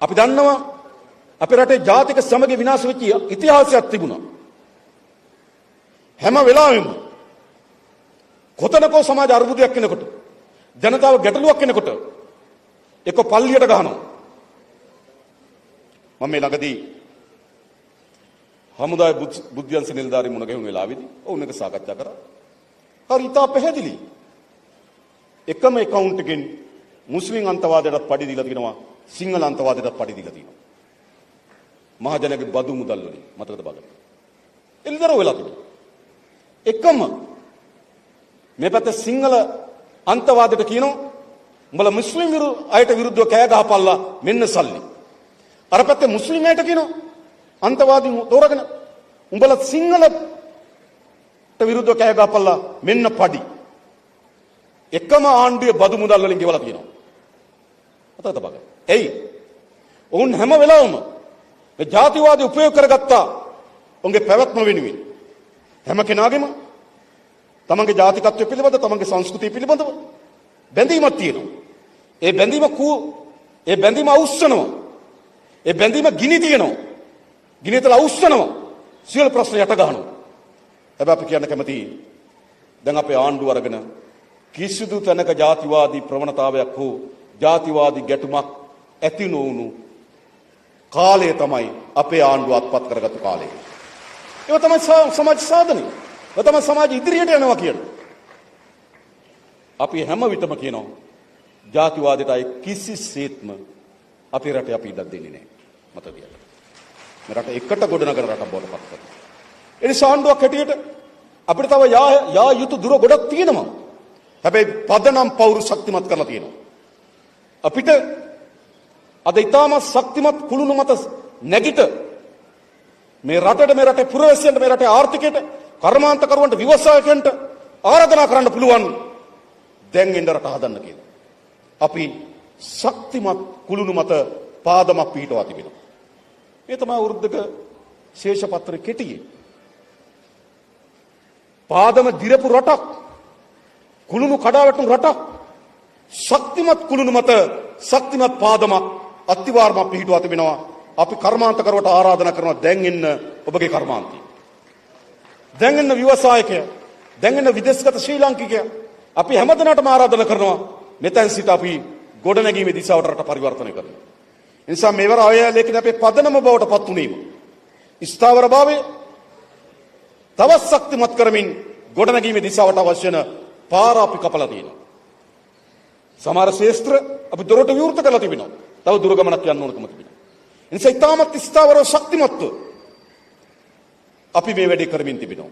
අපි දන්නවා අපේ රටේ ජාතික සමගිය විනාශ වෙච්ච ඉතිහාසයක් තිබුණා. හැම වෙලාවෙම කොතනකෝ සමාජ අර්බුදයක් වෙනකොට ජනතාව ගැටලුවක් වෙනකොට එක පල්ලියට ගහනවා. මම මේ ළඟදී හමුදාවේ බුද්ධ්‍යංශ නිලධාරී මුණ ගැහුණු වෙලාවේදී ඔවුන් එක සාකච්ඡා කරා. හරි ඉතා පැහැදිලි. එකම account එකෙන් මුස්ලිම් අන්තවාදයටත් පඩි දීලා තිනවා, සිංහල අන්තවාදයටත් පඩි දීලා තිනවා. මහජනගේ බදු මුදල් වලින් මතකද බලන්න. එළිදරව් වෙලා තිබුණා. එකම මේ පැත්තේ සිංහල අන්තවාදයට කියනවා උඹලා මුස්ලිම් අයට විරුද්ධව කෑ ගහපල්ලා මෙන්න සල්ලි. අර පැත්තේ මුස්ලිම් අයට කියනවා අන්තවාදීන් තෝරගෙන උඹලා සිංහලට විරුද්ධව කෑ ගහපල්ලා මෙන්න පඩි. එකම ආණ්ඩුවේ බදු මුදල් වලින් ගෙවලා තියෙනවා. මතකද බලන්න. එයි ඔවුන් හැම වෙලාවෙම මේ ජාතිවාදී උපයෝග කරගත්තා උන්ගේ පැවැත්ම වෙනුවෙන්. හැම කෙනාගේම තමන්ගේ ජාතිකත්වය පිළිබඳ තමන්ගේ සංස්කෘතිය පිළිබඳව බැඳීමක් තියෙනවා. ඒ බැඳීම අවුස්සනවා. ඒ බැඳීම ගිනි තියනවා. ගිනිතල අවුස්සනවා. සියලු ප්‍රශ්න යට ගන්නවා. හැබැයි අපි කියන්න කැමති දැන් අපේ ආණ්ඩුව අරගෙන කිසිදු තැනක ජාතිවාදී ප්‍රවණතාවයක් හෝ ජාතිවාදී ගැටුමක් ඇති නොවුණු කාලය තමයි අපේ ආණ්ඩුව අත්පත් කරගත්තු කාලය. ඒක තමයි සමාජ සාධනය. ඒක තමයි සමාජ ඉදිරියට යනවා කියන්නේ. අපි හැම විටම කියනවා ජාතිවාදයට අය කිසිසේත්ම අපේ රටේ අපි ඉඩක් දෙන්නේ නැහැ. මතකද? මේ රට එකට ගොඩනගන රටක් බවට පත් කරනවා. ඒ නිසා ආණ්ඩුවක් හැටියට අපිට තව යා යුතු දුර ගොඩක් තියෙනවා. හැබැයි පදනම් පවුරු ශක්තිමත් කරලා තියෙනවා. අපිට අද ඊටම ශක්තිමත් කුළුණු මත නැගිට මේ රටේ පුරවැසියන්ට මේ රටේ ආර්ථිකයට කර්මාන්තකරුවන්ට ව්‍යවසායකයන්ට ආරාධනා කරන්න පුළුවන් දැන් එන්න රට හදන්න කියලා. අපි ශක්තිමත් කුළුණු මත පාදමක් පිහිටවා තිබෙනවා. මේ තමයි වෘද්ධක ශේෂපත්‍ර කෙටියේ. පාදම දිරපු රටක්, කුළුණු කඩාවැටුණු රටක්, ශක්තිමත් කුළුණු මත ශක්තිමත් පාදමක් අත්තිවාරමක් පිහිටවා තිබෙනවා. අපි කර්මාන්තකරුවට ආරාධනා කරනවා දැන් එන්න ඔබගේ කර්මාන්තය. දැන් එන්න ව්‍යවසායකයා, දැන් එන්න විදේශගත ශ්‍රී ලාංකිකයා. අපි හැමදෙනාටම ආරාධනා කරනවා මෙතෙන් සිට අපි ගොඩනැගීමේ දිශාවට රට පරිවර්තනය කරනවා. ඒ නිසා මේවර ආයලේඛන අපේ පදනම බවට පත් වුණේම ස්ථාවර භාවය තවත් ශක්තිමත් කරමින් ගොඩනැගීමේ දිශාවට අවශ්‍ය වෙන පාර අපි කපලා තියෙනවා. සමහර ශේෂ්ත්‍ර අපි දොරට විවෘත කරලා තිබෙනවා. තව දුර ගමනක් යන්න ඕනකම තිබෙනවා. ඒ නිසා ඊටමත් ස්ථාවරව ශක්තිමත්ව අපි මේ වැඩේ කරමින් තිබෙනවා.